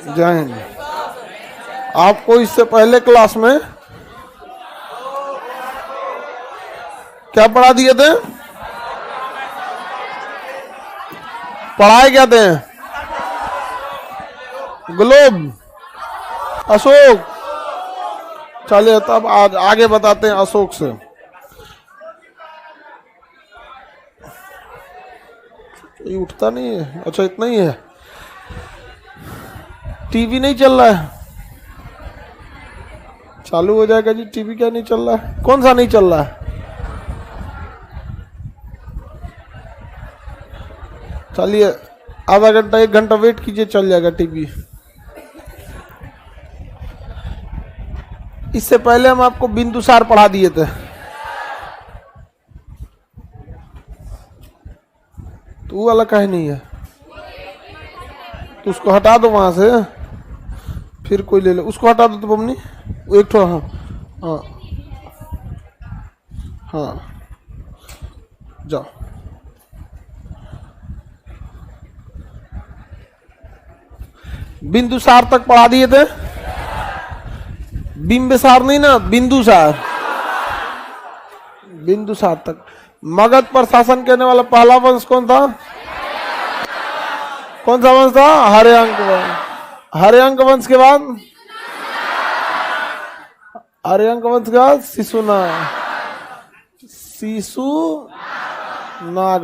जय हिंद। आपको इससे पहले क्लास में क्या पढ़ा दिए थे? पढ़ाए क्या थे? ग्लोब, अशोक। चलिए तब आज आगे बताते हैं अशोक से। ये उठता नहीं है। अच्छा इतना ही है। टीवी नहीं चल रहा है? चालू हो जाएगा जी। टीवी क्या नहीं चल रहा है? कौन सा नहीं चल रहा है? चलिए आधा घंटा 1 घंटा वेट कीजिए, चल जाएगा टीवी। इससे पहले हम आपको बिंदुसार पढ़ा दिए थे। तो वो वाला काहे नहीं है? तो उसको हटा दो वहां से, फिर कोई ले लो। उसको हटा दो तो मम्मी, एक ठो। हाँ हाँ हाँ, जाओ। बिंदुसार तक पढ़ा दिए थे। बिंबिसार नहीं ना, बिंदुसार। बिंदुसार तक। मगध पर शासन करने वाला पहला वंश कौन था? कौन सा वंश था? हर्यंक वंश। हर्यंक वंश के बाद हर्यंक वंश के बाद शिशुनाग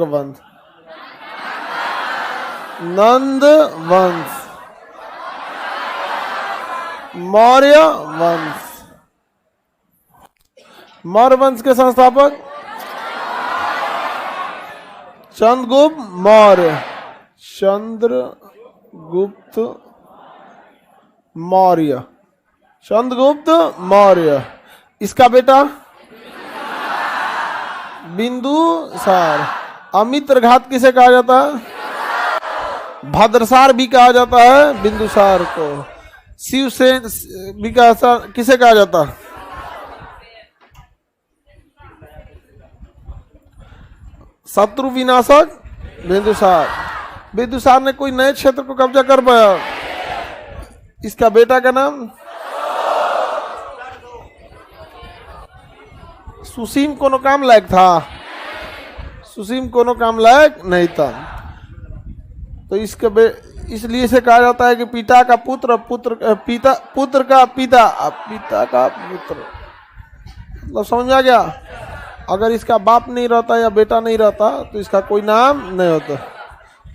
वंश, नंद वंश, मौर्य वंश। मौर्य वंश के संस्थापक चंद्रगुप्त मौर्य। चंद्रगुप्त मौर्य। चंद्रगुप्त मौर्य। इसका बेटा बिंदुसार। अमित्रघात किसे कहा जाता है? भद्रसार भी कहा जाता है बिंदुसार को। शिवसेन भी किसे कहा जाता है? शत्रु विनाशक बिंदुसार। बिंदुसार ने कोई नए क्षेत्र को कब्जा कर पाया। इसका बेटा का नाम सुसीम कोनो काम लायक था? सुसीम कोनो काम लायक नहीं था। तो इसके इसलिए इसे कहा जाता है कि पिता का पुत्र, पुत्र का पिता, पिता का पुत्र। मतलब समझ आ गया? अगर इसका बाप नहीं रहता या बेटा नहीं रहता तो इसका कोई नाम नहीं होता।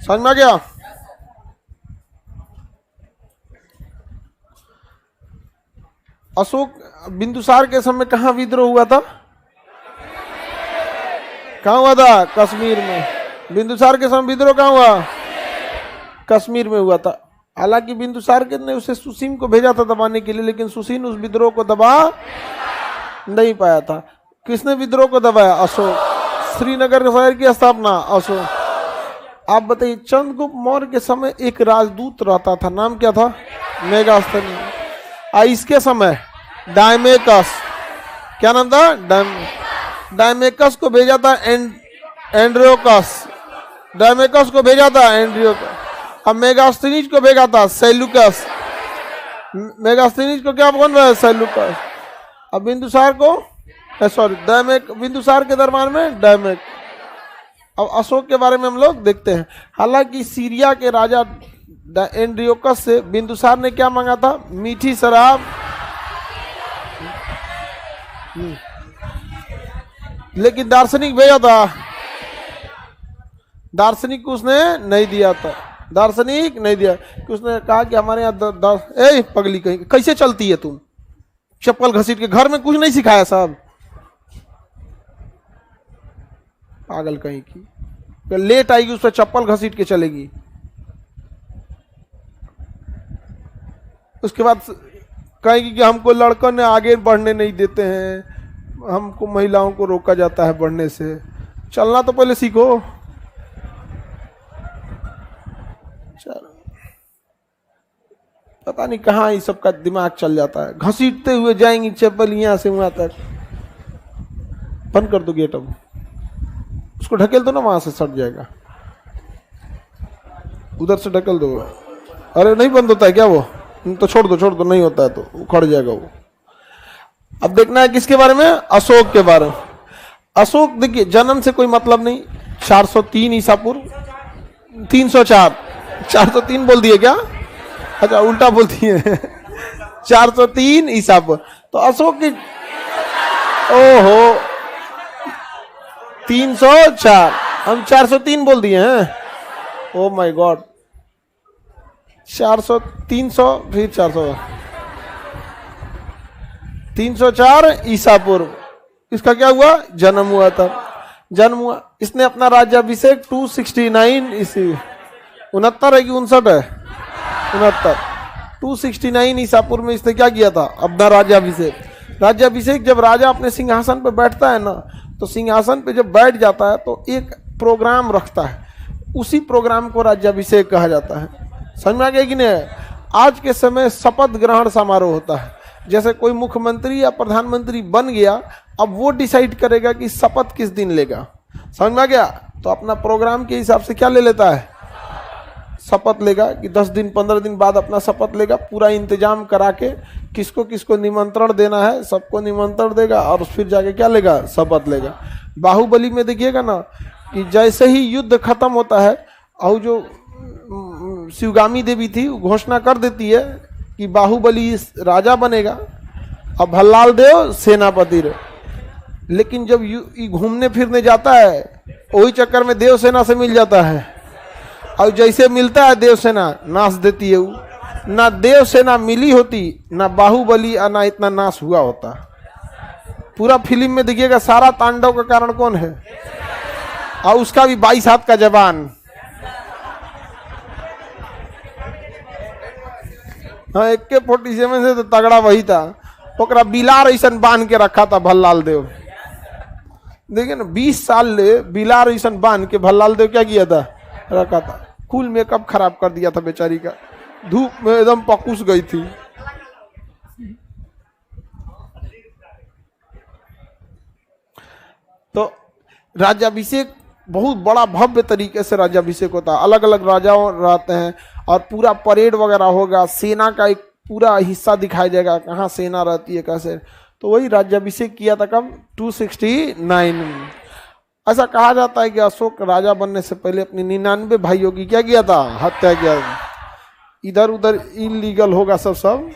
समझ में आ गया? अशोक बिंदुसार के समय कहाँ विद्रोह हुआ था? कहाँ हुआ था? कश्मीर में। बिंदुसार के समय विद्रोह कहाँ हुआ? कश्मीर में हुआ था। हालांकि बिंदुसार के ने उसे सुसीम को भेजा था दबाने के लिए, लेकिन सुसीम उस विद्रोह को दबा नहीं पाया था। किसने विद्रोह को दबाया? अशोक। श्रीनगर शहर की स्थापना अशोक। आप बताइए, चंद्रगुप्त मौर्य के समय एक राजदूत रहता था, नाम क्या था? मेगास्थनी। इसके समय डायमेकस, क्या नाम था? डायमेकस को भेजा था एंड्रियोकस। डायमेकस को भेजा था एंड्रियोकस। अब मेगास्थनीज को भेजा था सेल्यूकस। मेगास्थनीज को क्या बोल रहा है? सेल्यूकस। अब बिंदुसार को सॉरी बिंदुसार के दरबार में डायमेक। अब अशोक के बारे में हम लोग देखते हैं। हालांकि सीरिया के राजा एंड्रियोकस से बिंदुसार ने क्या मांगा था? मीठी शराब, लेकिन दार्शनिक भेजा था। दार्शनिक को उसने नहीं दिया था। दार्शनिक नहीं दिया कि उसने कहा कि हमारे यहाँ पगली कहीं कैसे चलती है तुम? चप्पल घसीट के। घर में कुछ नहीं सिखाया साहब। पागल कहीं की। लेट आएगी उस पर चप्पल घसीट के चलेगी। उसके बाद कहेगी कि हमको लड़कों ने आगे बढ़ने नहीं देते हैं, हमको महिलाओं को रोका जाता है बढ़ने से। चलना तो पहले सीखो। चलो, पता नहीं कहाँ ये सबका दिमाग चल जाता है। घसीटते हुए जाएंगी चप्पल यहाँ से वहां तक। बंद कर दो गेट। अब उसको ढकेल दो ना, वहां से सट जाएगा। उधर से ढकेल दो। अरे नहीं बंद होता है क्या वो? तो छोड़ दो, नहीं होता है तो उखड़ जाएगा वो। अब देखना है किसके बारे में? अशोक के बारे में। अशोक देखिए जन्म से कोई मतलब नहीं, 403 ईसा पूर्व, 304, 403 बोल दिए क्या? अच्छा उल्टा बोल दिए 403 ईसा पूर्व। तो अशोक की, ओहो 304, हम 403 बोल दिए हैं। ओ माय गॉड, 400, 300 फिर 400, 304 ईसा पूर्व इसका क्या हुआ? जन्म हुआ था। जन्म हुआ, इसने अपना राज्याभिषेक 269 ईस्वी, 69 है कि 59 है? 69, 269 ईसा पूर्व में इसने क्या किया था? अपना राज्याभिषेक। राज्याभिषेक जब राजा अपने सिंहासन पे बैठता है ना, तो सिंहासन पे जब बैठ जाता है तो एक प्रोग्राम रखता है, उसी प्रोग्राम को राज्याभिषेक कहा जाता है। समझ में आ गया कि नहीं? आज के समय शपथ ग्रहण समारोह होता है, जैसे कोई मुख्यमंत्री या प्रधानमंत्री बन गया, अब वो डिसाइड करेगा कि शपथ किस दिन लेगा। समझ में आ गया? तो अपना प्रोग्राम के हिसाब से क्या ले लेता है? शपथ लेगा कि 10 दिन 15 दिन बाद अपना शपथ लेगा, पूरा इंतजाम करा के किसको किसको निमंत्रण देना है सबको निमंत्रण देगा और फिर जाके क्या लेगा? शपथ लेगा। बाहुबली में देखिएगा ना कि जैसे ही युद्ध खत्म होता है और जो शिवगामी देवी थी वो घोषणा कर देती है कि बाहुबली राजा बनेगा और भल्लाल देव सेनापति रहे। लेकिन जब घूमने फिरने जाता है वही चक्कर में देवसेना से मिल जाता है, और जैसे मिलता है देवसेना नाश देती है वो। ना देवसेना मिली होती, ना बाहुबली, ना इतना नाश हुआ होता। पूरा फिल्म में देखिएगा सारा तांडव का कारण कौन है? और उसका भी 22 हाथ का जवान। हाँ, AK-47 से तो तगड़ा वही था, ओकरा बिलार ऐसा बांध के रखा था भल्लाल देव। देखिए ना 20 साल ले बिलार ऐसा बांध के भल्लाल देव क्या किया था? रखा था। फुल मेकअप खराब कर दिया था बेचारी का, धूप में एकदम पकुस गई थी। तो राज्याभिषेक बहुत बड़ा भव्य तरीके से राज्याभिषेक होता है, अलग अलग राजाओं रहते हैं और पूरा परेड वगैरह होगा, सेना का एक पूरा हिस्सा दिखाई देगा कहाँ सेना रहती है कैसे। तो वही राज्याभिषेक किया था कब? 269। ऐसा कहा जाता है कि अशोक राजा बनने से पहले अपने 99 भाइयों की क्या किया था? हत्या किया। इधर उधर इलीगल होगा सब।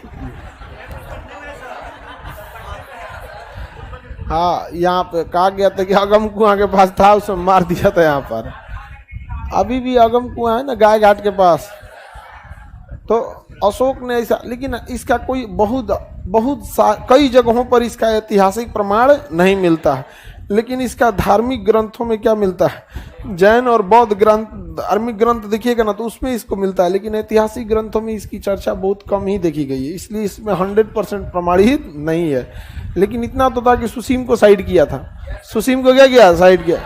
हाँ, यहाँ पे कहा गया था कि अगम कुआं के पास था, उसे मार दिया था। यहाँ पर अभी भी अगम कुआं है ना गाय घाट के पास। तो अशोक ने ऐसा, लेकिन इसका कोई कई जगहों पर इसका ऐतिहासिक प्रमाण नहीं मिलता है, लेकिन इसका धार्मिक ग्रंथों में क्या मिलता है? जैन और बौद्ध ग्रंथ, धार्मिक ग्रंथ देखिएगा ना तो उसमें इसको मिलता है, लेकिन ऐतिहासिक ग्रंथों में इसकी चर्चा बहुत कम ही देखी गई है, इसलिए इसमें 100% प्रमाणित नहीं है। लेकिन इतना तो था कि सुसीम को साइड किया था। सुसीम को क्या किया? साइड किया,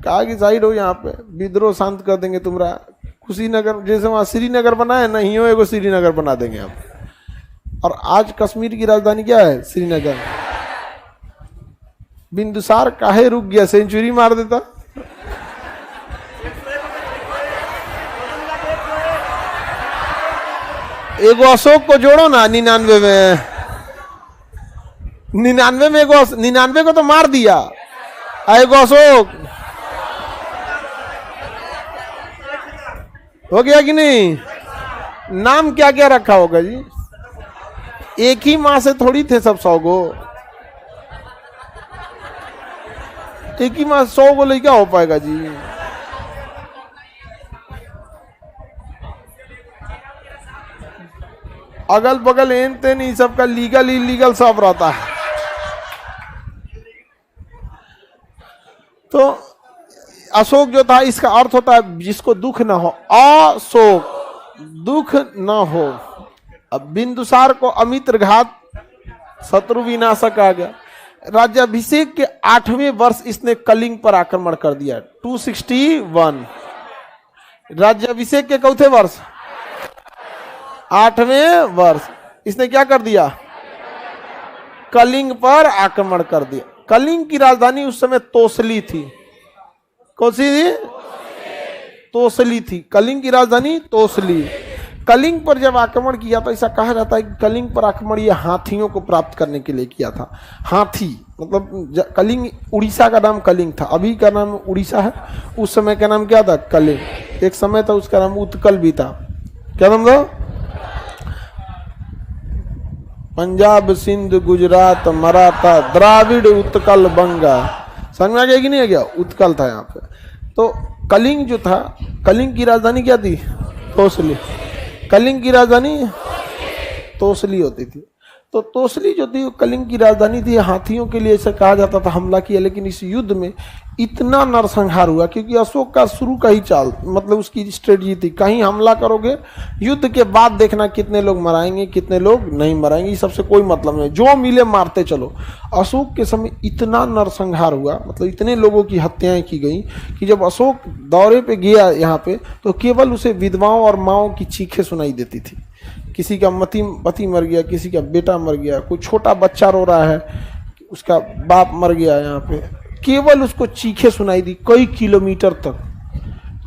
कहा कि साइड हो, यहाँ पे विद्रोह शांत कर देंगे तुम्हारा। कुशीनगर जैसे वहाँ श्रीनगर बना है ना, हियो एगो श्रीनगर बना देंगे आप। और आज कश्मीर की राजधानी क्या है? श्रीनगर। बिंदुसार काहे रुक गया? सेंचुरी मार देता। एगो अशोक को जोड़ो ना 99 में, 99 में एगो 99 को तो मार दिया, एगो अशोक हो गया कि नहीं? नाम क्या क्या रखा होगा जी? एक ही माँ से थोड़ी थे सब 100 गो, एक ही माँ 100 गो ले क्या हो पाएगा जी? अगल बगल एन तेन इन सब का लीगल इलीगल सब रहता है। तो अशोक जो था इसका अर्थ होता है जिसको दुख ना हो, अशोक दुख ना हो। अब बिंदुसार को अमित्र घात शत्रु विनाशक आ गया। राज्याभिषेक के 8वें वर्ष इसने कलिंग पर आक्रमण कर दिया, 261। राज्याभिषेक के चौथे वर्ष 8वें वर्ष इसने क्या कर दिया? कलिंग पर आक्रमण कर दिया। कलिंग की राजधानी उस समय तोसली थी। कौन सी थी? तोसली थी। कलिंग की राजधानी तोसली। कलिंग पर जब आक्रमण किया तो ऐसा कहा जाता है कि कलिंग पर आक्रमण ये हाथियों को प्राप्त करने के लिए किया था। हाथी मतलब कलिंग, उड़ीसा का नाम कलिंग था, अभी का नाम उड़ीसा है, उस समय का नाम क्या था? कलिंग। एक समय था उसका नाम उत्कल भी था। क्या नाम था? पंजाब, सिंध, गुजरात, मराठा, द्राविड़, उत्कल, बंगा। समझ में आ गया कि नहीं आ गया? उत्कल था यहाँ पे। तो कलिंग जो था, कलिंग की राजधानी क्या थी? तोसली। कलिंग की राजधानी तोसली होती थी। तो तोसली जो थी वो कलिंग की राजधानी थी। हाथियों के लिए ऐसा कहा जाता था हमला किया, लेकिन इस युद्ध में इतना नरसंहार हुआ क्योंकि अशोक का शुरू का ही चाल, मतलब उसकी स्ट्रेटजी थी, कहीं हमला करोगे, युद्ध के बाद देखना कितने लोग मराएंगे कितने लोग नहीं मराएंगे, सबसे कोई मतलब नहीं, जो मिले मारते चलो। अशोक के समय इतना नरसंहार हुआ, मतलब इतने लोगों की हत्याएं की गई कि जब अशोक दौरे पे गया यहाँ पे तो केवल उसे विधवाओं और माओं की चीखें सुनाई देती थी। किसी का पति मर गया, किसी का बेटा मर गया, कोई छोटा बच्चा रो रहा है, उसका बाप मर गया, यहाँ पे केवल उसको चीखें सुनाई दी कई किलोमीटर तक।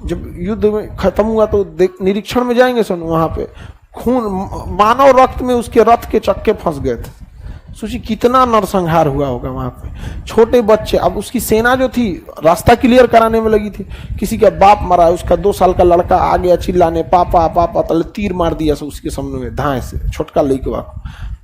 जब युद्ध में खत्म हुआ तो निरीक्षण में जाएंगे सुन, वहां पे खून, मानव रक्त में उसके रथ के चक्के फंस गए थे। सोचिए कितना नरसंहार हुआ होगा वहां पे। छोटे बच्चे, अब उसकी सेना जो थी रास्ता क्लियर कराने में लगी थी, किसी का बाप मरा, उसका 2 साल का लड़का आ गया चिल्लाने पापा पापा, तले तीर मार दिया उसके सामने में धाए से, छोटका लड़का,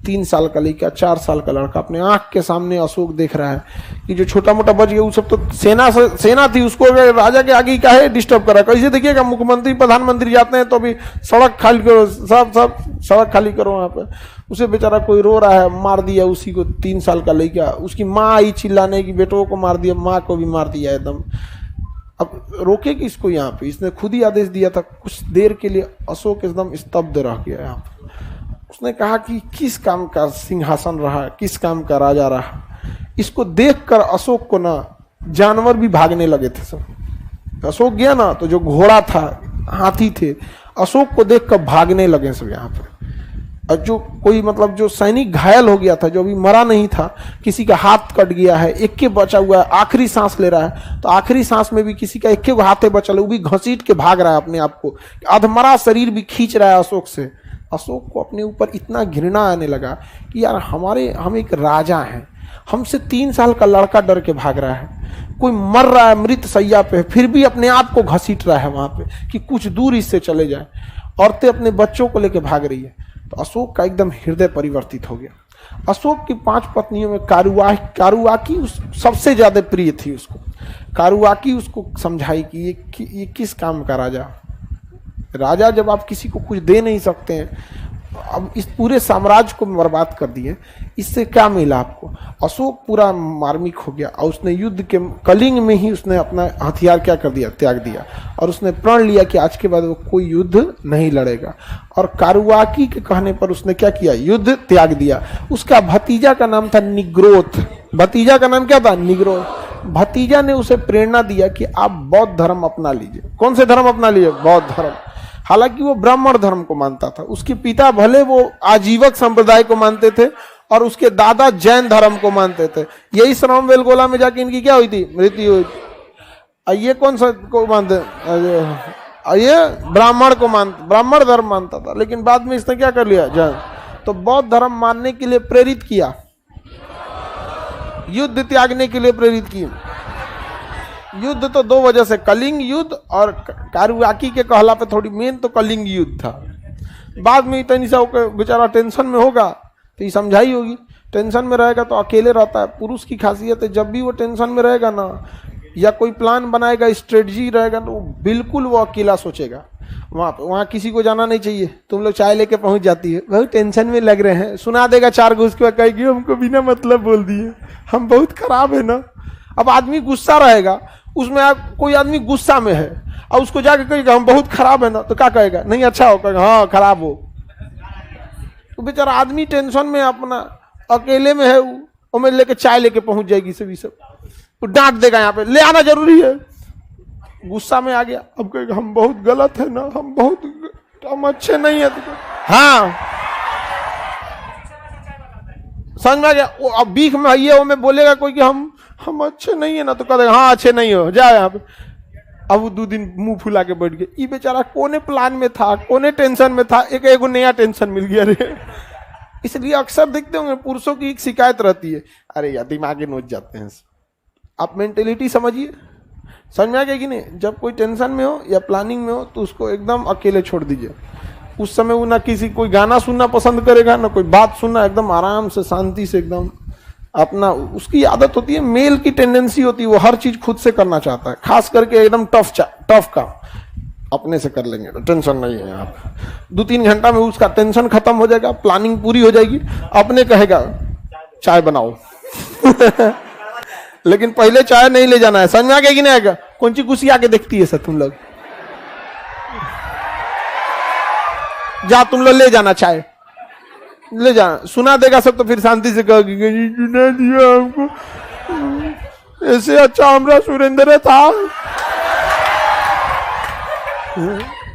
3 साल का लड़का, 4 साल का लड़का, अपने आंख के सामने अशोक देख रहा है कि जो छोटा मोटा बच गया वो सब तो सेना थी, उसको राजा के आगे काहे डिस्टर्ब करा। कैसे देखिएगा मुख्यमंत्री प्रधानमंत्री जाते हैं तो अभी सड़क खाली करो, सब सड़क खाली करो, वहां पर उसे बेचारा कोई रो रहा है, मार दिया उसी को, 3 साल का लड़का। उसकी माँ आई चिल्लाने की बेटों को मार दिया, माँ को भी मार दिया एकदम। अब रोके कि इसको यहाँ पे, इसने खुद ही आदेश दिया था। कुछ देर के लिए अशोक एकदम स्तब्ध रह गया यहाँ पे। उसने कहा कि किस काम का सिंहासन रहा, किस काम का राजा रहा। इसको देखकर अशोक को ना जानवर भी भागने लगे थे सब। अशोक गया ना तो जो घोड़ा था, हाथी थे, अशोक को देखकर भागने लगे सब यहाँ पे। और जो कोई मतलब जो सैनिक घायल हो गया था, जो अभी मरा नहीं था, किसी का हाथ कट गया है, एक के बचा हुआ है, आखिरी सांस ले रहा है, तो आखिरी सांस में भी किसी का एक के हाथे बचा है, वो भी घसीट के भाग रहा है अपने आप को, अधमरा शरीर भी खींच रहा है अशोक से। अशोक को अपने ऊपर इतना घृणा आने लगा कि यार हम एक राजा हैं, हमसे 3 साल का लड़का डर के भाग रहा है, कोई मर रहा है मृत सैया पे, फिर भी अपने आप को घसीट रहा है वहां पे कि कुछ दूर इससे चले जाए। औरतें अपने बच्चों को लेकर भाग रही है। तो अशोक का एकदम हृदय परिवर्तित हो गया। अशोक की 5 पत्नियों में कारुआकी सबसे ज्यादा प्रिय थी उसको। कारुआकी उसको समझाई कि ये किस काम का राजा जब आप किसी को कुछ दे नहीं सकते हैं, अब इस पूरे साम्राज्य को बर्बाद कर दिए, इससे क्या मिला आपको। अशोक पूरा मार्मिक हो गया और उसने युद्ध के कलिंग में ही उसने अपना हथियार क्या कर दिया, त्याग दिया, और उसने प्रण लिया कि आज के बाद वो कोई युद्ध नहीं लड़ेगा। और कारुआकी के कहने पर उसने क्या किया, युद्ध त्याग दिया। उसका भतीजा का नाम था निग्रोथ। भतीजा का नाम क्या था, निग्रोथ। भतीजा ने उसे प्रेरणा दिया कि आप बौद्ध धर्म अपना लीजिए। कौन से धर्म अपना लीजिए, बौद्ध धर्म। हालांकि वो ब्राह्मण धर्म को मानता था, उसके पिता भले वो आजीवक संप्रदाय को मानते थे और उसके दादा जैन धर्म को मानते थे। यही श्रमबेलगोला में जाके इनकी क्या हुई थी, मृत्यु हुई थी। ये कौन सा को मानते, ये ब्राह्मण धर्म मानता था, लेकिन बाद में इसने क्या कर लिया, जैन। तो बौद्ध धर्म मानने के लिए प्रेरित किया, युद्ध त्यागने के लिए प्रेरित किया। युद्ध तो 2 वजह से, कलिंग युद्ध और कारुआकी के कहला पे थोड़ी मेन तो कलिंग युद्ध था। बाद में इतनी सा बेचारा टेंशन में होगा तो ये समझाई होगी। टेंशन में रहेगा तो अकेले रहता है। पुरुष की खासियत है, जब भी वो टेंशन में रहेगा ना, या कोई प्लान बनाएगा, स्ट्रेटजी रहेगा, तो बिल्कुल वो अकेला सोचेगा। वहाँ किसी को जाना नहीं चाहिए। तुम लोग चाय लेके पहुंच जाती है, बहुत टेंशन में लग रहे हैं, सुना देगा 4 घूस के, कहेगी हमको बिना मतलब बोल दिए, हम बहुत खराब है ना। अब आदमी गुस्सा रहेगा, उसमें कोई आदमी गुस्सा में है और उसको जाके कहेगा हम बहुत खराब है ना, तो क्या कहेगा, नहीं अच्छा हो, कहेगा हाँ खराब हो। तो बेचारा आदमी टेंशन में अपना अकेले में है, वो मैं लेके चाय लेके पहुंच जाएगी सभी सब, तो डांट देगा, यहाँ पे ले आना जरूरी है। गुस्सा में आ गया, अब कहेगा हम बहुत गलत है ना, हम अच्छे नहीं है। हाँ समझ में आ गया। वो अब बीख में है, वो में बोलेगा कोई कि हम अच्छे नहीं है ना, तो कहेगा हाँ अच्छे नहीं हो, जाओ यहाँ पे। अब वो 2 दिन मुंह फुला के बैठ गए। ये बेचारा कोने प्लान में था, कोने टेंशन में था, एक नया टेंशन मिल गया रे। इसलिए अक्सर देखते होंगे पुरुषों की एक शिकायत रहती है, अरे यार दिमागे नोच जाते हैं। आप मेंटेलिटी समझिए, समझ में आ गया कि नहीं? जब कोई टेंशन में हो या प्लानिंग में हो तो उसको एकदम अकेले छोड़ दीजिए। उस समय वो ना किसी कोई गाना सुनना पसंद करेगा, ना कोई बात सुनना, एकदम आराम से शांति से एकदम अपना, उसकी आदत होती है, मेल की टेंडेंसी होती है, वो हर चीज खुद से करना चाहता है, खास करके एकदम टफ काम अपने से कर लेंगे तो टेंशन नहीं है। आप 2-3 घंटा में उसका टेंशन खत्म हो जाएगा, प्लानिंग पूरी हो जाएगी, अपने कहेगा चाय बनाओ। लेकिन पहले चाय नहीं ले जाना है, समझ में आ गया कि नहीं आएगा? कौन सी कुर्सी आके देखती है सर तुम लोग, जा तुम लोग ले जाना चाय, ले जाना, सुना देगा सब तो फिर शांति से कहोगी सुना दिया हमको, ऐसे अच्छा हमारा सुरेंद्र था।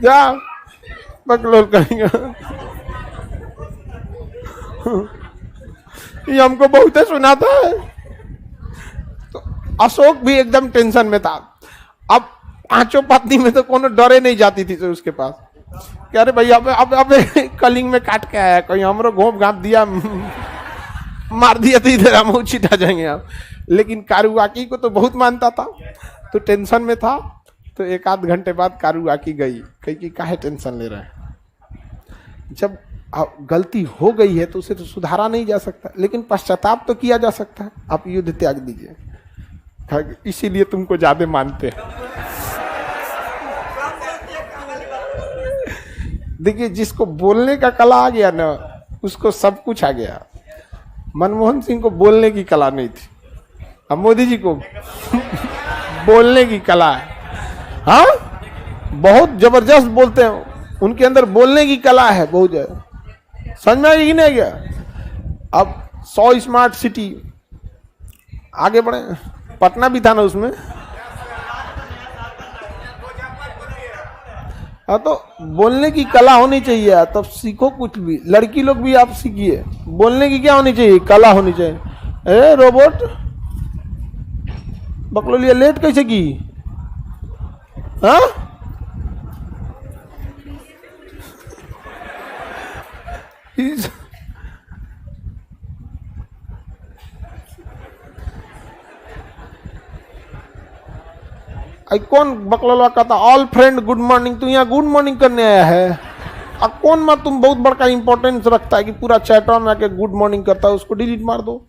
जा बकलोल करेंगे, ये हमको बहुत सुना था। तो अशोक भी एकदम टेंशन में था। अब 5 पत्नी में तो कोनो डरे नहीं जाती थी तो उसके पास, क्या अरे भैया अब कलिंग में काट के आया, कहीं हमरो घोंप घाप दिया मार दिया तो इधर हम छिटा जाएंगे आप। लेकिन कारुआकी को तो बहुत मानता था, तो टेंशन में था। तो 1-8 घंटे बाद कारुआकी गई, कही कि काहे टेंशन ले रहे हैं। जब गलती हो गई है तो उसे तो सुधारा नहीं जा सकता, लेकिन पश्चाताप तो किया जा सकता है। आप युद्ध त्याग दीजिए, इसीलिए तुमको ज्यादा मानते हैं। देखिए जिसको बोलने का कला आ गया ना, उसको सब कुछ आ गया। मनमोहन सिंह को बोलने की कला नहीं थी, अब मोदी जी को बोलने की कला है। हाँ, बहुत जबरदस्त बोलते हैं, उनके अंदर बोलने की कला है बहुत ज्यादा। समझ में आई नहीं गया? अब 100 स्मार्ट सिटी आगे बढ़े, पटना भी था ना उसमें। हाँ, तो बोलने की कला होनी चाहिए, तब सीखो कुछ भी। लड़की लोग भी आप सीखिए, बोलने की क्या होनी चाहिए? कला होनी चाहिए। ए रोबोट बकलोलिया लेट कैसे की? हाँ, कौन बकलोला कहता ऑल फ्रेंड गुड मॉर्निंग? तू यहाँ गुड मॉर्निंग करने आया है? अब कौन मत तुम बहुत बड़का इंपॉर्टेंस रखता है कि पूरा चैट ऑन आके गुड मॉर्निंग करता है, उसको डिलीट मार दो।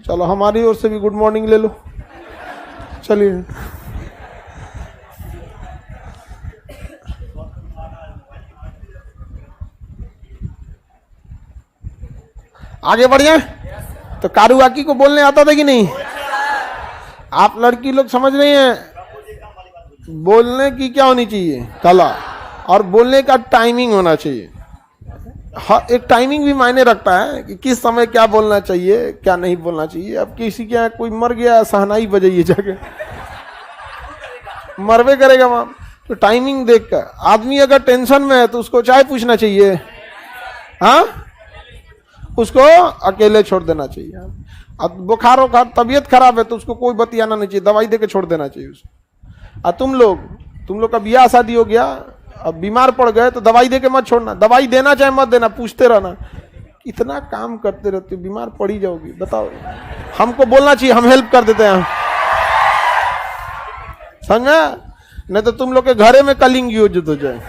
चलो हमारी ओर से भी गुड मॉर्निंग ले लो। चलिए आगे बढ़िए। तो कारुआकी को बोलने आता था कि नहीं? आप लड़की लोग समझ रही हैं, बोलने की क्या होनी चाहिए? कला। और बोलने का टाइमिंग होना चाहिए। हाँ, एक टाइमिंग भी मायने रखता है कि किस समय क्या बोलना चाहिए, क्या नहीं बोलना चाहिए। अब किसी के यहाँ कोई मर गया, सहनाई बजाइए जाके, मरवे करेगा वहां। तो टाइमिंग देखकर आदमी अगर टेंशन में है तो उसको चाय पूछना चाहिए, हाँ, उसको अकेले छोड़ देना चाहिए। अब बुखार वखार तबीयत खराब है तो उसको कोई बतियाना नहीं चाहिए, दवाई देके छोड़ देना चाहिए उसको। तुम लोग का ब्याह शादी हो गया, अब बीमार पड़ गए तो दवाई देके मत छोड़ना, दवाई देना चाहे मत देना, पूछते रहना। इतना काम करते रहते, बीमार पड़ ही जाओगी। बताओ, हमको बोलना चाहिए, हम हेल्प कर देते हैं, समझा? नहीं तो तुम लोग के घरे में कलिंग युद्ध हो जाए।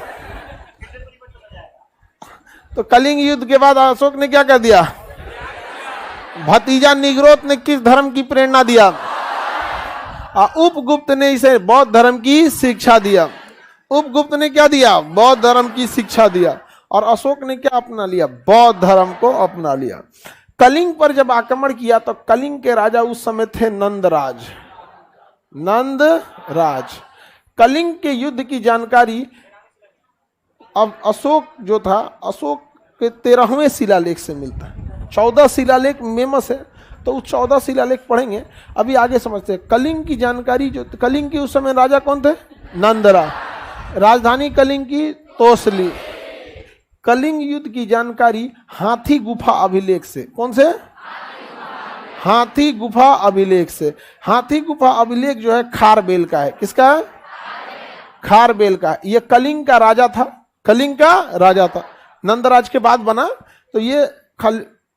तो कलिंग युद्ध के बाद अशोक ने क्या कर दिया? भतीजा निग्रोध ने किस धर्म की प्रेरणा दिया? उपगुप्त ने इसे बौद्ध धर्म की शिक्षा दिया। उपगुप्त ने क्या दिया? बौद्ध धर्म की शिक्षा दिया। और अशोक ने क्या अपना लिया? बौद्ध धर्म को अपना लिया। कलिंग पर जब आक्रमण किया तो कलिंग के राजा उस समय थे नंदराज। नंदराज। कलिंग के युद्ध की जानकारी अब अशोक जो था, अशोक के 13वें शिलालेख से मिलता है। 14 शिलालेख मेमस है, तो उस 14 शिलालेख पढ़ेंगे, अभी आगे समझते हैं। कलिंग की जानकारी जो, कलिंग की उस समय राजा कौन थे? नंदरा। राजधानी कलिंग की तोसली। कलिंग युद्ध की जानकारी हाथी गुफा अभिलेख से। कौन से? हाथी गुफा अभिलेख से। हाथी गुफा अभिलेख जो है खारबेल का है। किसका है? खारबेल का। ये कलिंग का राजा था, कलिंग का राजा था, नंदराज के बाद बना। तो ये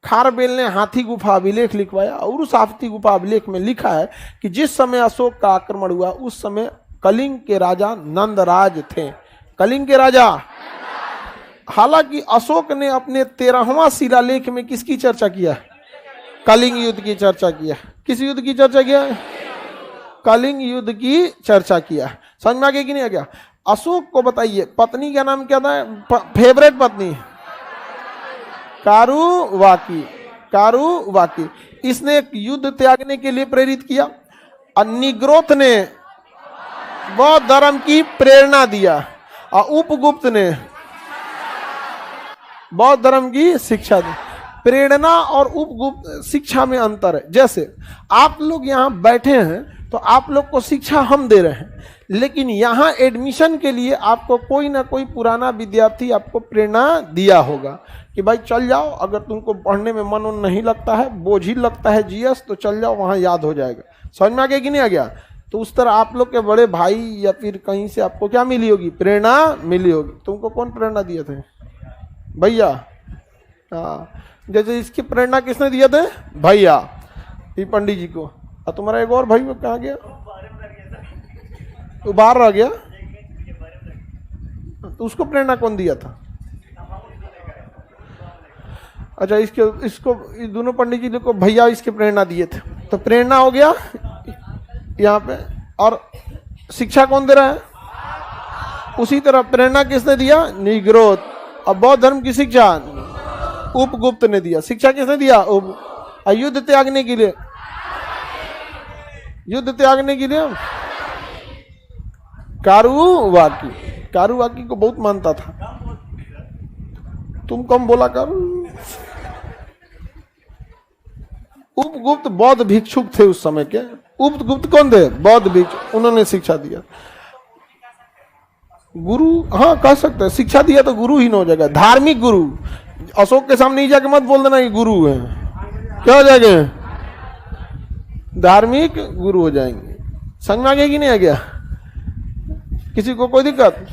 खारबेल ने हाथी गुफा अभिलेख लिखवाया और उस हाथी गुफा अभिलेख में लिखा है कि जिस समय अशोक का आक्रमण हुआ उस समय कलिंग के राजा नंदराज थे। कलिंग के राजा। हालांकि अशोक ने अपने 13वां शिलालेख में किसकी चर्चा किया? कलिंग युद्ध की चर्चा किया। किस युद्ध की चर्चा किया? कलिंग युद्ध की चर्चा किया। समझ में आ गया कि नहीं आ गया? अशोक को बताइए पत्नी का नाम क्या था? फेवरेट पत्नी कारुवाकी। कारुवाकी इसने एक युद्ध त्यागने के लिए प्रेरित किया। निग्रोथ ने बौद्ध धर्म की प्रेरणा दिया और उपगुप्त ने बौद्ध धर्म की शिक्षा दी। प्रेरणा और उपगुप्त शिक्षा में अंतर है। जैसे आप लोग यहाँ बैठे हैं तो आप लोग को शिक्षा हम दे रहे हैं, लेकिन यहाँ एडमिशन के लिए आपको कोई ना कोई पुराना विद्यार्थी आपको प्रेरणा दिया होगा कि भाई चल जाओ, अगर तुमको पढ़ने में मन नहीं लगता है, बोझिल लगता है जीएस, तो चल जाओ, वहाँ याद हो जाएगा। समझ में आ गया कि नहीं आ गया? तो उस तरह आप लोग के बड़े भाई या फिर कहीं से आपको क्या मिली होगी? प्रेरणा मिली होगी। तुमको कौन प्रेरणा दिए थे? भैया। हाँ, जैसे इसकी प्रेरणा किसने दिए थे? भैया, ये पंडित जी को। और तुम्हारा एक और भाई वो कहाँ गया? तो बाहर रह गया। तो उसको प्रेरणा कौन दिया था? अच्छा, इसको दोनों पंडित जी को भैया इसके प्रेरणा दिए थे। तो प्रेरणा हो गया यहाँ पे। और शिक्षा कौन दे रहा है? उसी तरह प्रेरणा किसने दिया? निग्रोथ। और बौद्ध धर्म की शिक्षा उपगुप्त ने दिया। शिक्षा किसने दिया? युद्ध त्यागने के लिए। युद्ध त्यागने के लिए कारुवाकी। कारुवाकी को बहुत मानता था। तुम कम बोला कर। उपगुप्त बौद्ध भिक्षुक थे उस समय के। उपगुप्त कौन थे? बौद्ध भिक्षुक। उन्होंने शिक्षा दिया। गुरु, हाँ कह सकते हैं, शिक्षा दिया तो गुरु ही न हो जाएगा। धार्मिक गुरु। अशोक के सामने ही जाके मत बोल देना ये गुरु है। क्या हो जाएंगे? धार्मिक गुरु हो जाएंगे। समझ में आ गया कि नहीं आ गया? किसी को कोई दिक्कत?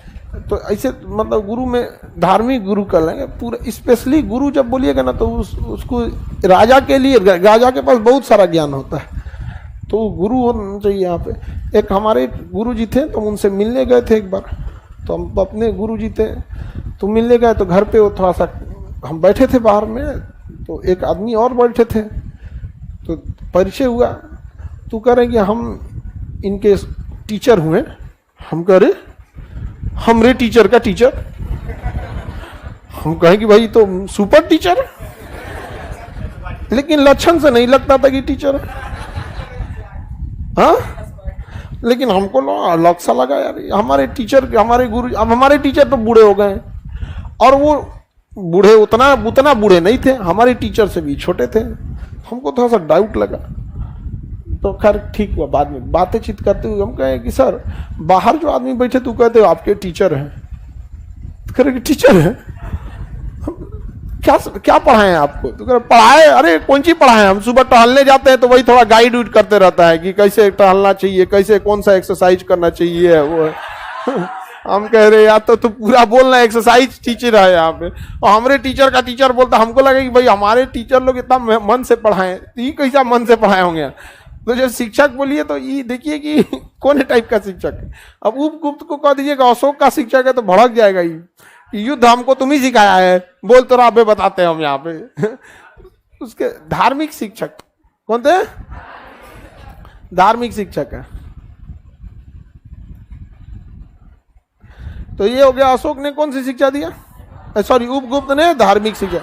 तो ऐसे मतलब गुरु में धार्मिक गुरु कर लेंगे पूरा। स्पेशली गुरु जब बोलिएगा ना तो उसको राजा के लिए, राजा के पास बहुत सारा ज्ञान होता है, तो गुरु होना चाहिए यहाँ पे। एक हमारे गुरु जी थे, तो उनसे मिलने गए थे एक बार। तो हम अपने गुरु जी थे, तो मिलने गए, तो घर पे वो थोड़ा सा हम बैठे थे बाहर में, तो एक आदमी और बैठे थे, तो परिचय हुआ। तो कह रहे कि हम इनके टीचर हुए। हम कह रहे हमरे टीचर का टीचर? हम कहें कि भाई तो सुपर टीचर, लेकिन लक्षण से नहीं लगता था कि टीचर है। हाँ, लेकिन हमको अलग सा लगा यार, हमारे टीचर, हमारे गुरु। अब हमारे टीचर तो बूढ़े हो गए, और वो बूढ़े उतना बूढ़े नहीं थे, हमारे टीचर से भी छोटे थे। हमको थोड़ा सा डाउट लगा, तो खैर ठीक हुआ। बाद में बातें चित करते हुए हम कहे कि सर, बाहर जो आदमी बैठे तू कहते हो आपके टीचर हैं, कह रहे कि टीचर हैं? क्या पढ़ाएं आपको? तो कह रहे पढ़ाए, अरे कौन सी पढ़ाएं, हम सुबह टहलने जाते हैं तो वही थोड़ा गाइड उइड करते रहता है कि कैसे टहलना चाहिए, कैसे कौन सा एक्सरसाइज करना चाहिए वो। हम कह रहे यार, तो पूरा बोलना एक्सरसाइज टीचर है यहाँ पे, और हमारे टीचर का टीचर बोलता। हमको लगा कि भाई हमारे टीचर लोग इतना मन से पढ़ाएं, तो ये कैसा मन से पढ़ाए होंगे? तो जब शिक्षक बोलिए तो ये देखिए कि कौन टाइप का शिक्षक है। अब उपगुप्त को कह दीजिएगा अशोक का शिक्षक है तो भड़क जाएगा ये, युद्ध हमको तुम ही सिखाया है, बोल तो रहा बताते हैं हम यहाँ पे। उसके धार्मिक शिक्षक कौन थे? धार्मिक शिक्षक है। तो ये हो गया, अशोक ने कौन सी शिक्षा दिया? सॉरी, उपगुप्त ने धार्मिक शिक्षा।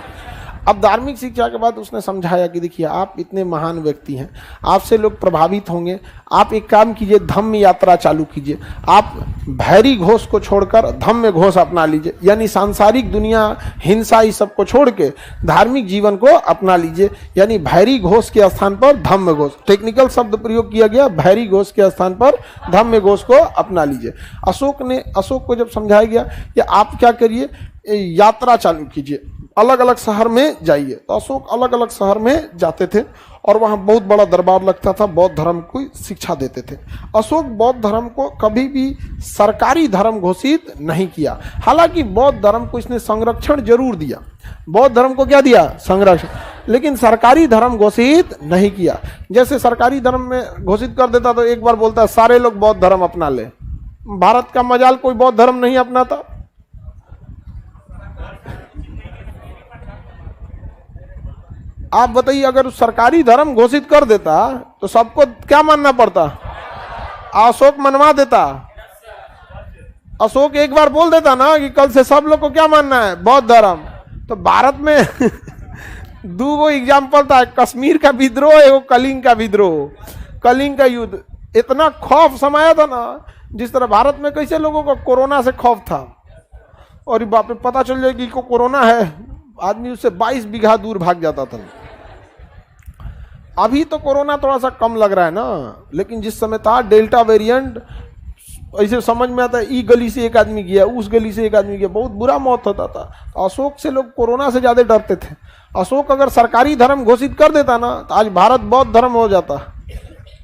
अब धार्मिक शिक्षा के बाद उसने समझाया कि देखिए आप इतने महान व्यक्ति हैं, आपसे लोग प्रभावित होंगे, आप एक काम कीजिए, धम्म यात्रा चालू कीजिए। आप भैरी घोष को छोड़कर धम्म घोष अपना लीजिए, यानी सांसारिक दुनिया, हिंसा, इस सब को छोड़ के धार्मिक जीवन को अपना लीजिए। यानी भैरी घोष के स्थान पर धम्म घोष, टेक्निकल शब्द प्रयोग किया गया, भैरी घोष के स्थान पर धम्म घोष को अपना लीजिए। अशोक को जब समझाया गया कि आप क्या करिए, यात्रा चालू कीजिए, अलग अलग शहर में जाइए। तो अशोक अलग अलग शहर में जाते थे और वहाँ बहुत बड़ा दरबार लगता था, बौद्ध धर्म को शिक्षा देते थे। अशोक बौद्ध धर्म को कभी भी सरकारी धर्म घोषित नहीं किया, हालांकि बौद्ध धर्म को इसने संरक्षण जरूर दिया। बौद्ध धर्म को क्या दिया? संरक्षण, लेकिन सरकारी धर्म घोषित नहीं किया। जैसे सरकारी धर्म में घोषित कर देता तो एक बार बोलता सारे लोग बौद्ध धर्म अपना ले। भारत का मजाल कोई बौद्ध धर्म नहीं अपनाता। आप बताइए, अगर सरकारी धर्म घोषित कर देता तो सबको क्या मानना पड़ता? अशोक मनवा देता। अशोक एक बार बोल देता ना कि कल से सब लोग को क्या मानना है? बौद्ध धर्म। तो भारत में दो एग्जाम्पल था, कश्मीर का विद्रोह, एक कलिंग का विद्रोह। कलिंग का युद्ध इतना खौफ समाया था ना, जिस तरह भारत में कैसे लोगों को कोरोना से खौफ था, और बाप रे पता चल जाए कि को कोरोना है, आदमी उससे 22 बीघा दूर भाग जाता था। अभी तो कोरोना थोड़ा सा कम लग रहा है ना, लेकिन जिस समय था डेल्टा वेरिएंट, ऐसे समझ में आता है ई गली से एक आदमी गया, उस गली से एक आदमी गया, बहुत बुरा मौत होता था। अशोक से लोग कोरोना से ज्यादा डरते थे। अशोक अगर सरकारी धर्म घोषित कर देता ना तो आज भारत बौद्ध धर्म हो जाता।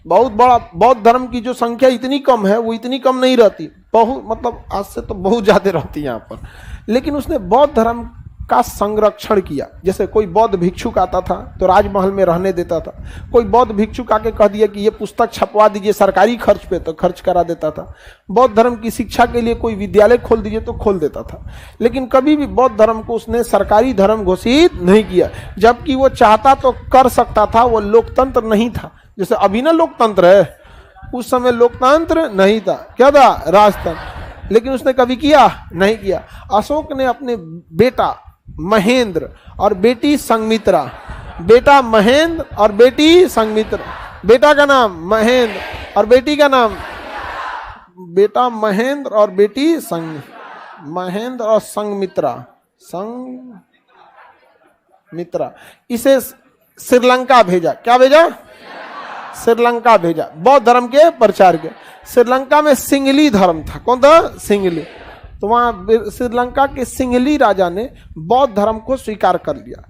बहुत बड़ा बौद्ध धर्म की जो संख्या इतनी कम है, वो इतनी कम नहीं रहती, बहुत मतलब आज से तो बहुत ज्यादा रहती है यहाँ पर। लेकिन उसने बौद्ध धर्म का संरक्षण किया। जैसे कोई बौद्ध भिक्षुक आता था तो राजमहल में रहने देता था। कोई बौद्ध भिक्षुक आके कह दिया कि ये पुस्तक छपवा दीजिए सरकारी खर्च पे, तो खर्च करा देता था। बौद्ध धर्म की शिक्षा के लिए कोई विद्यालय खोल दीजिए तो खोल देता था। लेकिन कभी भी बौद्ध धर्म को उसने सरकारी धर्म घोषित नहीं किया, जबकि वो चाहता तो कर सकता था। वो लोकतंत्र नहीं था, जैसे अभी ना लोकतंत्र है, उस समय लोकतंत्र नहीं था, क्या था? राजतंत्र। लेकिन उसने कभी किया नहीं किया। अशोक ने अपने बेटा महेंद्र और बेटी संघमित्रा, बेटा महेंद्र और बेटी संघमित्रा, बेटा का नाम महेंद्र और बेटी का नाम, बेटा महेंद्र और बेटी महेंद्र और संघमित्रा, संघमित्रा, इसे श्रीलंका भेजा। क्या भेजा? श्रीलंका भेजा, बौद्ध धर्म के प्रचार के। श्रीलंका में सिंगली धर्म था। कौन था? सिंगली। तो वहां श्रीलंका के सिंघली राजा ने बौद्ध धर्म को स्वीकार कर लिया।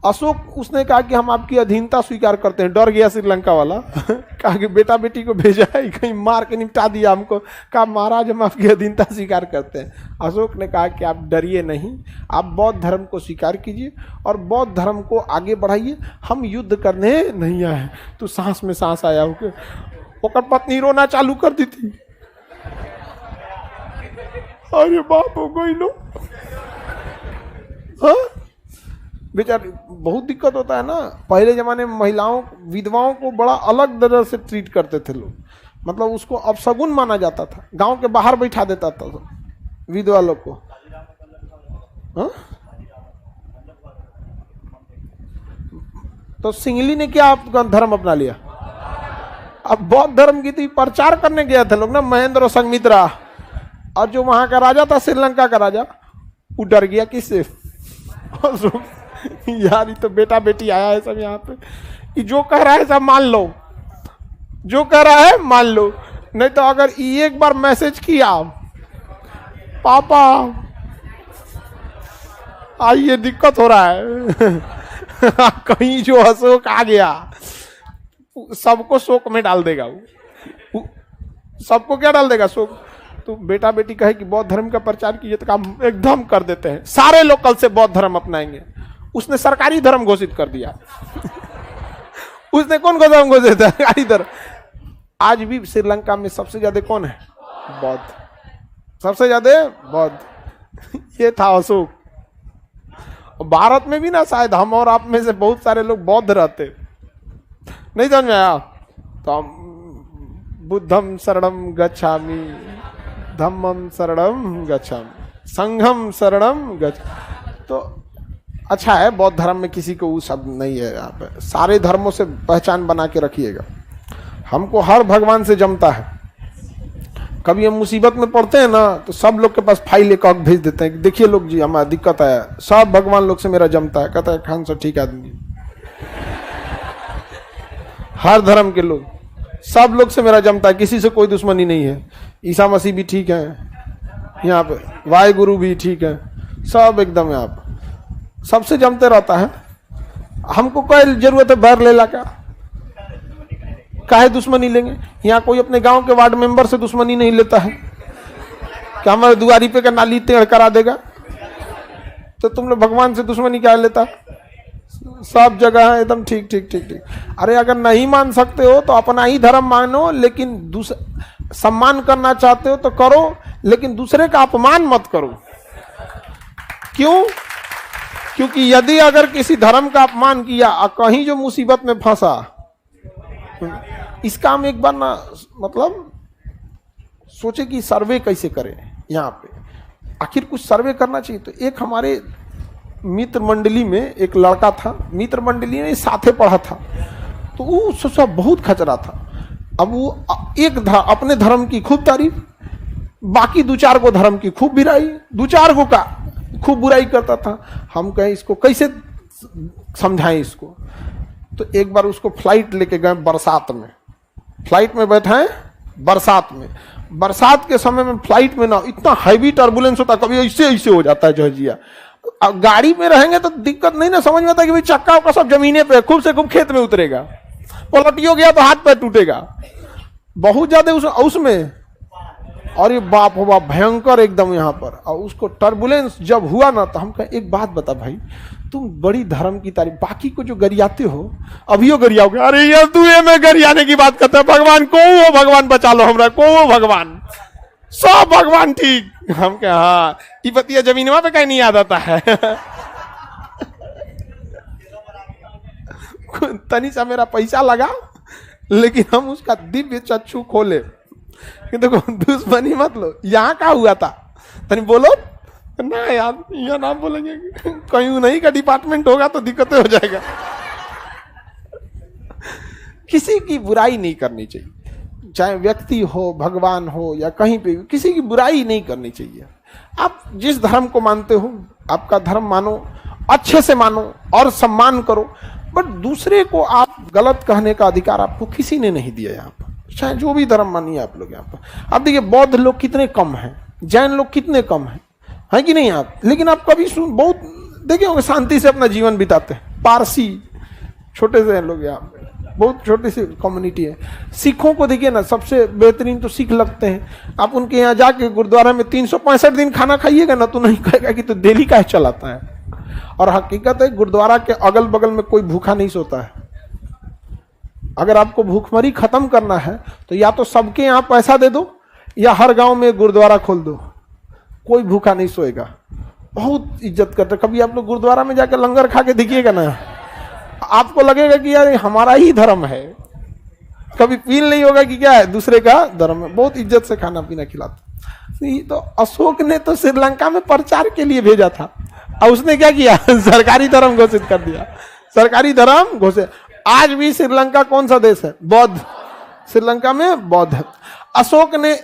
अशोक उसने कहा कि हम आपकी अधीनता स्वीकार करते हैं। डर गया श्रीलंका वाला कहा कि बेटा बेटी को भेजा है, कहीं मार के निपटा दिया हमको। कहा महाराज हम आपकी अधीनता स्वीकार करते हैं। अशोक ने कहा कि आप डरिए नहीं, आप बौद्ध धर्म को स्वीकार कीजिए और बौद्ध धर्म को आगे बढ़ाइए। हम युद्ध करने नहीं आए। तो सांस में सांस आया होके ओकर पत्नी रोना चालू कर दी थी। अरे बाप हो गई लो, हाँ बेचारे, बहुत दिक्कत होता है ना। पहले जमाने में महिलाओं, विधवाओं को बड़ा अलग तरह से ट्रीट करते थे लोग, मतलब उसको अपशगुन माना जाता था। गांव के बाहर बैठा देता था विधवा लोग को। हाँ? तो सिंगली ने क्या आपका धर्म अपना लिया? अब बौद्ध धर्म की तो प्रचार करने गया थे लोग ना, महेंद्र और संघमित्रा। और जो वहां का राजा था, श्रीलंका का राजा, वो डर गया किससे? यार ये तो बेटा बेटी आया है सब यहाँ पे, ये जो कह रहा है सब मान लो, जो कह रहा है मान लो, नहीं तो अगर ये एक बार मैसेज किया पापा आइए दिक्कत हो रहा है कहीं जो अशोक आ गया सबको शोक में डाल देगा। वो सबको क्या डाल देगा? शोक। तो बेटा बेटी कहे कि बौद्ध धर्म का प्रचार कीजिए तो काम एकदम कर देते हैं, सारे लोग कल से बौद्ध धर्म अपनाएंगे। उसने सरकारी धर्म घोषित कर दिया उसने कौन धर्म घोषित? सरकारी धर्म। आज भी श्रीलंका में सबसे ज्यादा कौन है? बौद्ध, सबसे ज्यादा बौद्ध। ये था अशोक। भारत में भी ना शायद हम और आप में से बहुत सारे लोग बौद्ध रहते। नहीं समझ में आया? तो बुद्धम शरणम गच्छामि, धम्मम शरणम गच्छामि, संघम शरणम गच्छामि। तो अच्छा है, बौद्ध धर्म में किसी को वो शब्द नहीं है। यहाँ पे सारे धर्मों से पहचान बना के रखिएगा। हमको हर भगवान से जमता है। कभी हम मुसीबत में पड़ते हैं ना तो सब लोग के पास फाइल एक भेज देते हैं कि देखिए लोग जी हमारा दिक्कत है, सब भगवान लोग से मेरा जमता है। कहता है खान सर ठीक आदमी, हर धर्म के लोग, सब लोग से मेरा जमता है, किसी से कोई दुश्मनी नहीं है। ईसा मसीह भी ठीक है यहाँ पे, वाहिगुरु भी ठीक है, सब एकदम यहाँ पे सबसे जमते रहता है। हमको कोई जरूरत है बैर ले ला का? काहे दुश्मनी लेंगे? यहाँ कोई अपने गांव के वार्ड मेंबर से दुश्मनी नहीं लेता है, क्या हमारे दुआरी पे का नाली टेढ़ करा देगा? तो तुम लोग भगवान से दुश्मनी क्या लेता? सब जगह है एकदम ठीक ठीक ठीक ठीक। अरे अगर नहीं मान सकते हो तो अपना ही धर्म मानो, लेकिन सम्मान करना चाहते हो तो करो, लेकिन दूसरे का अपमान मत करो। क्यों? क्योंकि यदि अगर किसी धर्म का अपमान किया और कहीं जो मुसीबत में फंसा, इसका हम एक बार ना मतलब सोचे कि सर्वे कैसे करें यहाँ पे, आखिर कुछ सर्वे करना चाहिए। तो एक हमारे मित्र मंडली में एक लड़का था, मित्र मंडली में साथे पढ़ा था, तो वो सोचा बहुत खचरा था। अब वो अपने धर्म की खूब तारीफ, बाकी दो चार को धर्म की खूब बुराई, दो चार को का खूब बुराई करता था। हम कहें इसको कैसे समझाएं इसको? तो एक बार उसको फ्लाइट लेके गए बरसात में, फ्लाइट में बैठे बरसात में, बरसात के समय में फ्लाइट में ना इतना हैवी टर्बुलेंस होता, कभी ऐसे ऐसे हो जाता है जहजिया। अब गाड़ी में रहेंगे तो दिक्कत नहीं ना, समझ में आता कि भाई चक्का का सब जमीने पे खूब से खूब खेत में उतरेगा, पलटियो गया तो हाथ पैर टूटेगा, बहुत ज्यादा उसमें। और ये बाप हो बाप भयंकर एकदम यहाँ पर। और उसको टर्बुलेंस जब हुआ ना, तो हम कहे एक बात बता भाई, तुम बड़ी धर्म की तारीफ, बाकी को जो गरियाते हो अभी गरियाओगे। अरे यार तू ये मैं गरियाने की बात करता है, भगवान को हो, भगवान बचा लो हमरा को हो, भगवान सब भगवान ठीक। हम क्या हाँ टिपतिया जमीनवा पे कहीं नहीं याद आता है। तनी सा मेरा पैसा लगा, लेकिन हम उसका दिव्य चक्षु खोले कि देखो दुश्मनी मत लो। यहाँ क्या हुआ था तनी बोलो ना यार, यहाँ ना बोलेंगे, कहीं नहीं का डिपार्टमेंट होगा तो दिक्कतें हो जाएगा। किसी की बुराई नहीं करनी चाहिए, चाहे व्यक्ति हो, भगवान हो या कहीं पे, किसी की बुराई नहीं करनी चाहिए। आप जिस धर्म को मानते हो, आपका धर्म मानो, अच्छे से मानो और सम्मान करो, बट दूसरे को आप गलत कहने का अधिकार आपको किसी ने नहीं दिया। यहाँ पर चाहे जो भी धर्म मानिए आप लोग। यहाँ पर आप देखिए बौद्ध लोग कितने कम हैं, जैन लोग कितने कम हैं, है कि नहीं आप? लेकिन आप कभी बहुत देखे होंगे शांति से अपना जीवन बिताते हैं। पारसी छोटे से लोग, यहाँ बहुत छोटी सी कम्युनिटी है। सिखों को देखिए ना, सबसे बेहतरीन तो सिख लगते हैं। आप उनके यहाँ जाके गुरुद्वारा में 365 दिन खाना खाइएगा ना, तो नहीं कहेगा कि तो डेली का चलाता है। और हकीकत है गुरुद्वारा के अगल बगल में कोई भूखा नहीं सोता है। अगर आपको भूखमरी खत्म करना है तो या तो सबके यहाँ पैसा दे दो या हर गांव में गुरुद्वारा खोल दो, कोई भूखा नहीं सोएगा। बहुत इज्जत करते। कभी आप लोग गुरुद्वारा में जाकर लंगर खा के देखिएगा ना, आपको लगेगा कि यार हमारा ही धर्म है। कभी फील नहीं होगा कि क्या है दूसरे का धर्म है। बहुत इज्जत से खाना पीना खिलाते। तो अशोक ने तो श्रीलंका में प्रचार के लिए भेजा था, और उसने क्या किया? सरकारी धर्म घोषित कर दिया। सरकारी धर्म घोषित। आज भी श्रीलंका कौन सा देश है? बौद्ध। श्रीलंका में बौद्ध है। अशोक ने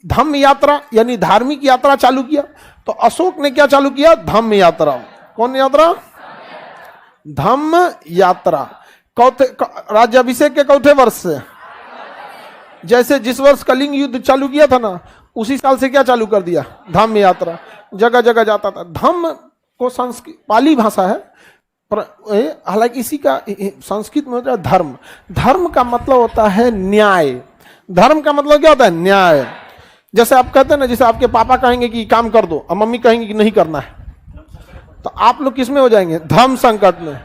धम्म यात्रा यानी धार्मिक यात्रा चालू किया। तो अशोक ने क्या चालू किया? धम्म यात्रा। कौन यात्रा? धम्म यात्रा। राज्याभिषेक के चौथे वर्ष से, जैसे जिस वर्ष कलिंग युद्ध चालू किया था ना, उसी साल से क्या चालू कर दिया? धम्म यात्रा। जगह जगह जाता था। धम्म को संस्कृत पाली भाषा है, हालांकि इसी का संस्कृत में होता है धर्म। धर्म का मतलब होता है न्याय। धर्म का मतलब क्या होता है? न्याय। जैसे आप कहते हैं ना, जैसे आपके पापा कहेंगे कि काम कर दो और मम्मी कहेंगे कि नहीं करना है, तो आप लोग किस में हो जाएंगे? धर्म संकट में।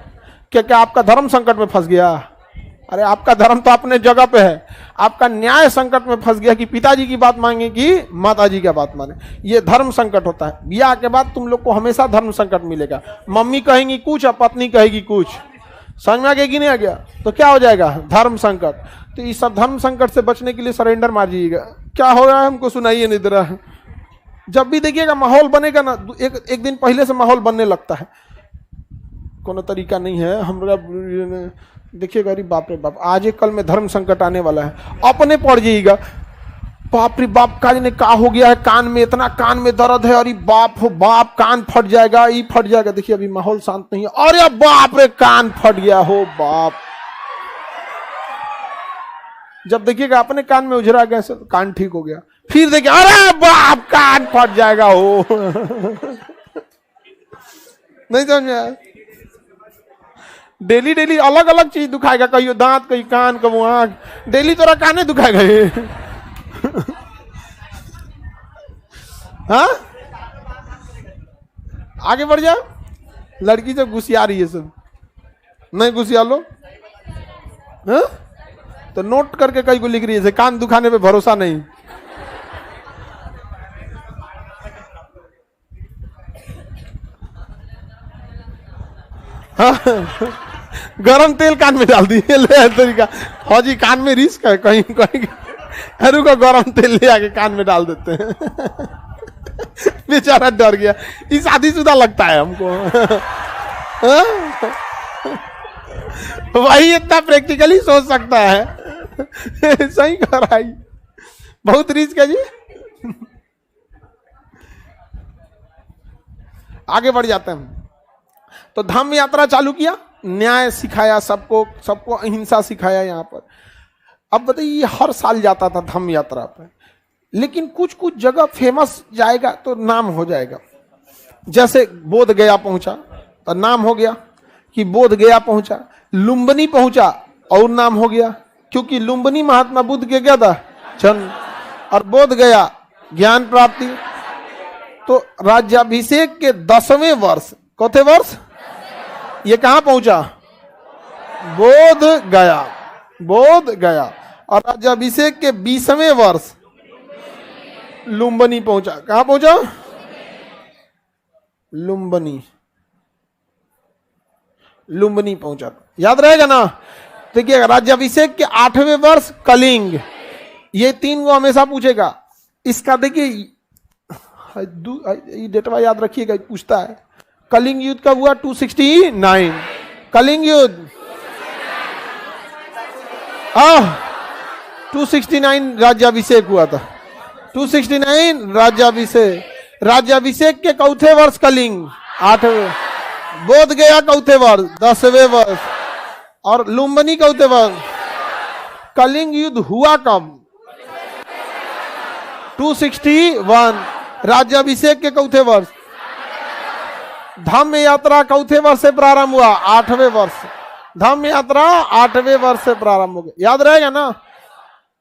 क्या आपका धर्म संकट में फंस गया? अरे आपका धर्म तो अपने जगह पे है। आपका न्याय संकट में फंस गया कि पिताजी की बात मांगे कि माताजी की बात माने। ये धर्म संकट होता है। ब्याह के बाद तुम लोग को हमेशा धर्म संकट मिलेगा। मम्मी कहेंगी कुछ और पत्नी कहेगी कुछ। समझ में आ गया कि नहीं आ गया? तो क्या हो जाएगा? धर्म संकट। तो इस सब धर्म संकट से बचने के लिए सरेंडर मार जाइएगा। क्या हो रहा है हमको सुनाइए नहीं दे रहा है। जब भी देखिएगा माहौल बनेगा ना, एक दिन पहले से माहौल बनने लगता है। कोनो तरीका नहीं है हमरा। देखिएगा अरे बाप रे बाप, आज एक कल में धर्म संकट आने वाला है। अपने पड़ जाइएगा, बाप रे बाप काज ने का हो गया है, कान में इतना कान में दर्द है, अरे बाप हो बाप कान फट जाएगा, ये फट जाएगा। देखिए अभी माहौल शांत नहीं है। अरे बाप रे कान फट गया हो बाप। जब देखिएगा अपने कान में उजरा गया से कान ठीक हो गया, फिर देखिए अरे बाप कान फट जाएगा हो। नहीं समझ में आया? डेली डेली अलग अलग चीज दुखाएगा, कहीं दांत, कहीं कान, कहीं आंख, डेली तोरा काने दुखाएगा ये। हाँ, आगे बढ़ जाओ। लड़की जब गुस्सिया रही है सब, नहीं गुस्सिया लो। हाँ? तो नोट करके कहीं को लिख रही है, कान दुखाने पे भरोसा नहीं। हाँ? गरम तेल कान में डाल दिए, ले तरीका। हाँ जी, कान में रिस्क है, कहीं कहीं अरु का गरम तेल ले आके कान में डाल देते हैं। बेचारा डर गया, ये शादीशुदा लगता है हमको। वही इतना प्रैक्टिकली सोच सकता है। सही कह रहा है, बहुत रिस्क है जी। आगे बढ़ जाते हैं। तो धम्म यात्रा चालू किया, न्याय सिखाया सबको, सबको अहिंसा सिखाया यहाँ पर। अब बताइए, हर साल जाता था धम्म यात्रा पर, लेकिन कुछ कुछ जगह फेमस जाएगा तो नाम हो जाएगा। जैसे बोध गया पहुंचा तो नाम हो गया कि बोध गया पहुंचा। लुम्बिनी पहुंचा और नाम हो गया, क्योंकि लुम्बिनी महात्मा बुद्ध के क्या था, जन्म, और बोध गया ज्ञान प्राप्ति। तो राज्याभिषेक के 10वें वर्ष, कौथे वर्ष, ये कहां पहुंचा, बोध गया, बोध गया। और राज्याभिषेक के 20वें वर्ष लुम्बिनी पहुंचा। कहां पहुंचा, लुम्बिनी, लुम्बिनी पहुंचा। याद रहेगा ना। देखिए, राज्याभिषेक के 8वें वर्ष कलिंग, ये 3 को हमेशा पूछेगा। इसका देखिए ये डेटवा याद रखिएगा, पूछता है। कलिंग युद्ध कब हुआ, 269। कलिंग युद्ध 269 राज्याभिषेक हुआ था, 269 राज्याभिषेक। राज्याभिषेक के चौथे वर्ष कलिंग 8वें, बोध गया चौथे वर्ष 10वें वर्ष, और लुम्बिनी चौथे वर्ष। कलिंग युद्ध हुआ कब, 261। राज्याभिषेक के चौथे वर्ष। धम्म यात्रा चौथे वर्ष से प्रारंभ हुआ, 8वें वर्ष। धम्म यात्रा 8वें वर्ष से प्रारंभ हो गया। याद रहेगा ना।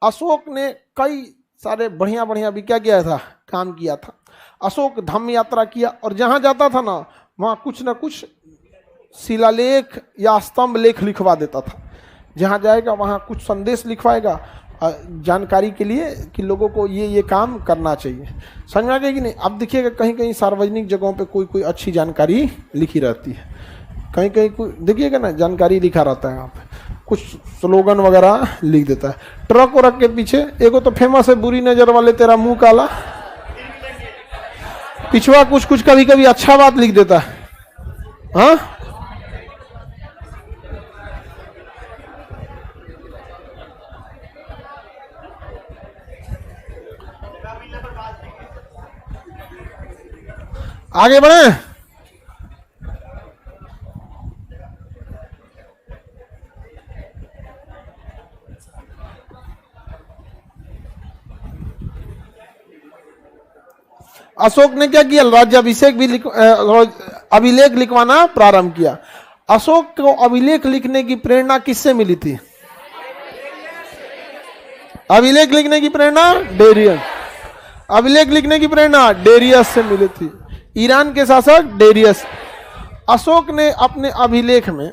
अशोक ने कई सारे बढ़िया बढ़िया भी क्या किया था, काम किया था। अशोक धम्म यात्रा किया, और जहां जाता था ना, वहां कुछ ना कुछ शिलालेख या स्तंभ लेख लिखवा देता था। जहां जाएगा वहां कुछ संदेश लिखवाएगा, जानकारी के लिए कि लोगों को ये काम करना चाहिए। समझ में आ गया कि नहीं। अब देखिएगा, कहीं कहीं सार्वजनिक जगहों पे कोई कोई अच्छी जानकारी लिखी रहती है, कहीं कहीं कोई देखिएगा ना, जानकारी लिखा रहता है यहाँ पे, कुछ स्लोगन वगैरह लिख देता है। ट्रक वरक के पीछे एगो तो फेमस है, बुरी नजर वाले तेरा मुंह काला। पिछवा कुछ कुछ कभी कभी अच्छा बात लिख देता है। हाँ, आगे बढ़े। अशोक ने क्या किया, राज्याभिषेक भी अभिलेख लिखवाना प्रारंभ किया। अशोक को अभिलेख लिखने की प्रेरणा किससे मिली थी, अभिलेख लिखने की प्रेरणा डेरियस। अभिलेख लिखने की प्रेरणा डेरियस से मिली थी, ईरान के शासक डेरियस। अशोक ने अपने अभिलेख में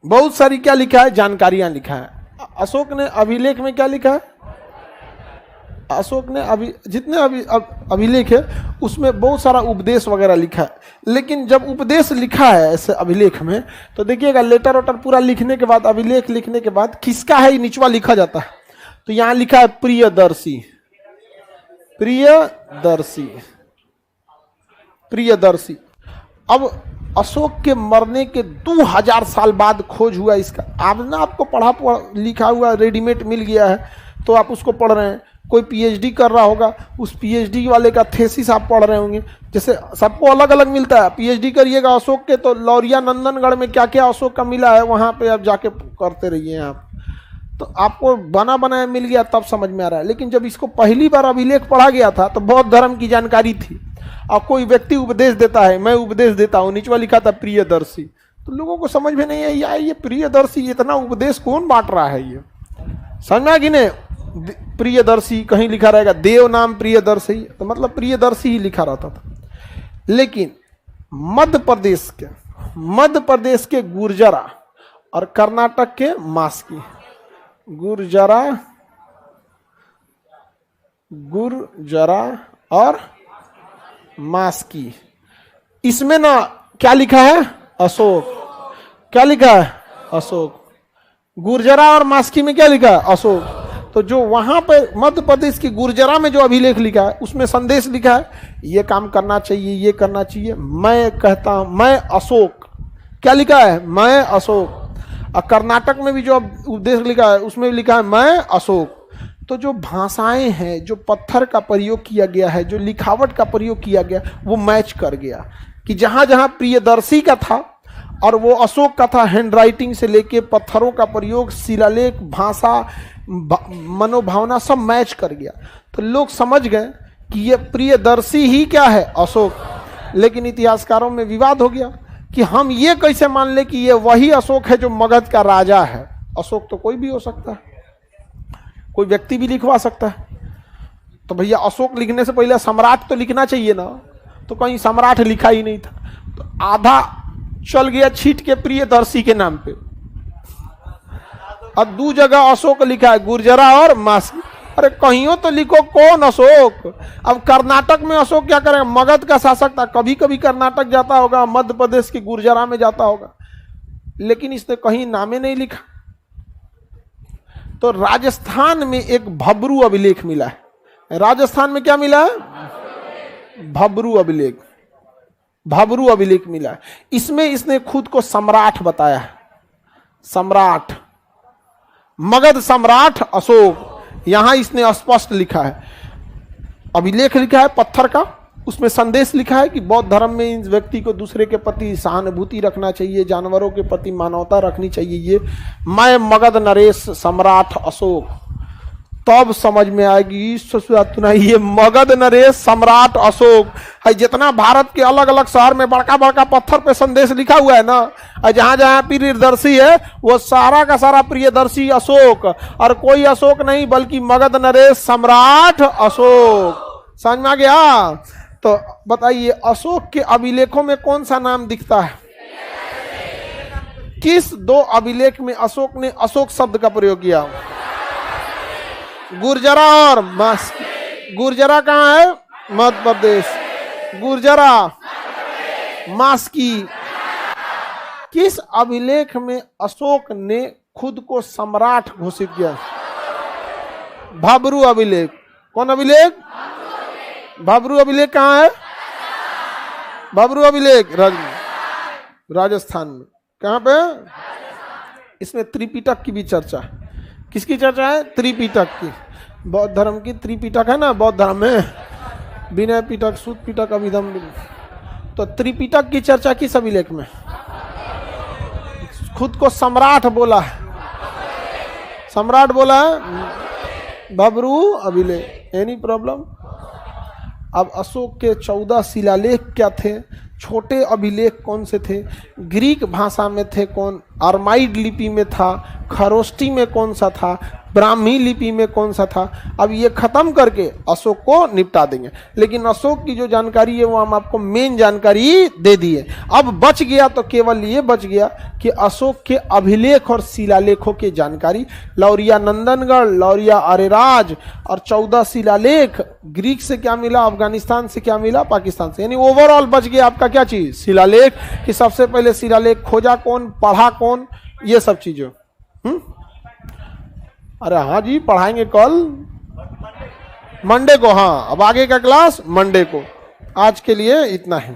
बहुत सारी क्या लिखा है, जानकारियां लिखा है। अशोक ने अभिलेख में क्या लिखा है, अशोक ने जितने अभिलेख है उसमें बहुत सारा उपदेश वगैरह लिखा है। लेकिन जब उपदेश लिखा है ऐसे अभिलेख में, तो देखिएगा लेटर वेटर पूरा लिखने के बाद, अभिलेख लिखने के बाद किसका है निचवा लिखा जाता है। तो यहां लिखा है प्रियदर्शी, प्रियदर्शी, प्रियदर्शी। अब अशोक के मरने के 2000 साल बाद खोज हुआ इसका। आप ना, आपको पढ़ा लिखा हुआ रेडीमेड मिल गया है, तो आप उसको पढ़ रहे हैं। कोई पीएचडी कर रहा होगा, उस पीएचडी वाले का थेसिस आप पढ़ रहे होंगे। जैसे सबको अलग अलग मिलता है। पीएचडी करिएगा अशोक के, तो लौरिया नंदनगढ़ में क्या क्या अशोक का मिला है, वहाँ पे आप जाके करते रहिए आप, तो आपको बना बनाया मिल गया, तब समझ में आ रहा है। लेकिन जब इसको पहली बार अभिलेख पढ़ा गया था तो बौद्ध धर्म की जानकारी थी। और कोई व्यक्ति उपदेश देता है, मैं उपदेश देता हूं, नीचे लिखा था प्रियदर्शी, तो लोगों को समझ में नहीं है यार ये प्रियदर्शी, इतना उपदेश कौन बांट रहा है, ये समझना कि नहीं। प्रियदर्शी कहीं लिखा रहेगा देव नाम प्रियदर्शी, तो मतलब प्रियदर्शी ही लिखा रहता था। लेकिन मध्य प्रदेश के गुर्जरा और कर्नाटक के मास्की, गुर्जरा और मास्की, इसमें ना क्या लिखा है अशोक, क्या लिखा है अशोक। गुर्जरा और मास्की में क्या लिखा है अशोक। तो जो वहां पे मध्य प्रदेश की गुर्जरा में जो अभिलेख लिखा है उसमें संदेश लिखा है ये काम करना चाहिए, ये करना चाहिए, मैं कहता हूं मैं अशोक, क्या लिखा है मैं अशोक। और कर्नाटक में भी जो उपदेश लिखा है उसमें भी लिखा है मैं अशोक। तो जो भाषाएं हैं, जो पत्थर का प्रयोग किया गया है, जो लिखावट का प्रयोग किया गया, वो मैच कर गया कि जहां जहां प्रियदर्शी का था और वो अशोक का था, हैंडराइटिंग से लेके पत्थरों का प्रयोग, शिलालेख, भाषा, मनोभावना सब मैच कर गया। तो लोग समझ गए कि ये प्रियदर्शी ही क्या है अशोक। लेकिन इतिहासकारों में विवाद हो गया कि हम ये कैसे मान ले कि ये वही अशोक है जो मगध का राजा है। अशोक तो कोई भी हो सकता है, कोई व्यक्ति भी लिखवा सकता है। तो भैया अशोक लिखने से पहले सम्राट तो लिखना चाहिए ना, तो कहीं सम्राट लिखा ही नहीं था, तो आधा चल गया छीट के प्रियदर्शी के नाम पे। अब दो जगह अशोक लिखा है, गुर्जरा और मास्की। अरे कहीं तो लिखो कौन अशोक। अब कर्नाटक में अशोक क्या करेगा, मगध का शासक था, कभी कभी कर्नाटक जाता होगा, मध्य प्रदेश की गुर्जरा में जाता होगा, लेकिन इसने कहीं नामे नहीं लिखा। तो राजस्थान में एक भब्रू अभिलेख मिला है। राजस्थान में क्या मिला है, भब्रू अभिलेख, भब्रू अभिलेख मिला है। इसमें इसने खुद को सम्राट बताया है, सम्राट, मगध सम्राट अशोक। यहां इसने स्पष्ट लिखा है, अभिलेख लिखा है पत्थर का, उसमें संदेश लिखा है कि बौद्ध धर्म में इस व्यक्ति को दूसरे के प्रति सहानुभूति रखना चाहिए, जानवरों के प्रति मानवता रखनी चाहिए। ये मैं मगध नरेश सम्राट अशोक, तब समझ में आएगी ये मगध नरेश सम्राट अशोक है। जितना भारत के अलग अलग शहर में बड़का बड़का पत्थर पे संदेश लिखा हुआ है ना, जहां जहां प्रियदर्शी है वो सारा का सारा प्रियदर्शी अशोक, और कोई अशोक नहीं बल्कि मगध नरेश सम्राट अशोक। समझ में आ गया। तो बताइए अशोक के अभिलेखों में कौन सा नाम दिखता है, किस दो अभिलेख में अशोक ने अशोक शब्द का प्रयोग किया। गुर्जरा और मास्की। गुर्जरा कहाँ है, मध्य प्रदेश। गुर्जरा, मास्की। किस अभिलेख में अशोक ने खुद को सम्राट घोषित किया, भब्रू अभिलेख। कौन अभिलेख, भब्रू अभिलेख कहाँ है, भब्रू अभिलेख राजस्थान में। कहाँ पे, इसमें त्रिपिटक की भी चर्चा है। किसकी चर्चा है, त्रिपिटक की, बौद्ध धर्म की त्रिपिटक है ना, बौद्ध धर्म में विनय पिटक, सूत पिटक, अभिधम। तो त्रिपिटक की चर्चा किस अभिलेख में, खुद को सम्राट बोला है, सम्राट बोला है, भब्रू अभिलेख। Any problem. अब अशोक के 14 शिलालेख क्या थे, छोटे अभिलेख कौन से थे, ग्रीक भाषा में थे कौन, अरमाइड लिपि में था, खरोष्टी में कौन सा था, ब्राह्मी लिपि में कौन सा था। अब ये खत्म करके अशोक को निपटा देंगे। लेकिन अशोक की जो जानकारी है वो हम आपको मेन जानकारी दे दी है। अब बच गया तो केवल ये बच गया कि अशोक के अभिलेख और शिलालेखों की जानकारी। लौरिया नंदनगढ़, लौरिया अरेराज और 14 शिलालेख, ग्रीक से क्या मिला, अफगानिस्तान से क्या मिला, पाकिस्तान से। यानी ओवरऑल बच गया आपका क्या चीज, शिलालेख। कि सबसे पहले शिलालेख खोजा कौन, पढ़ा कौन, ये सब चीजें। अरे हाँ जी, पढ़ाएंगे कल मंडे को। हाँ, अब आगे का क्लास मंडे को। आज के लिए इतना ही।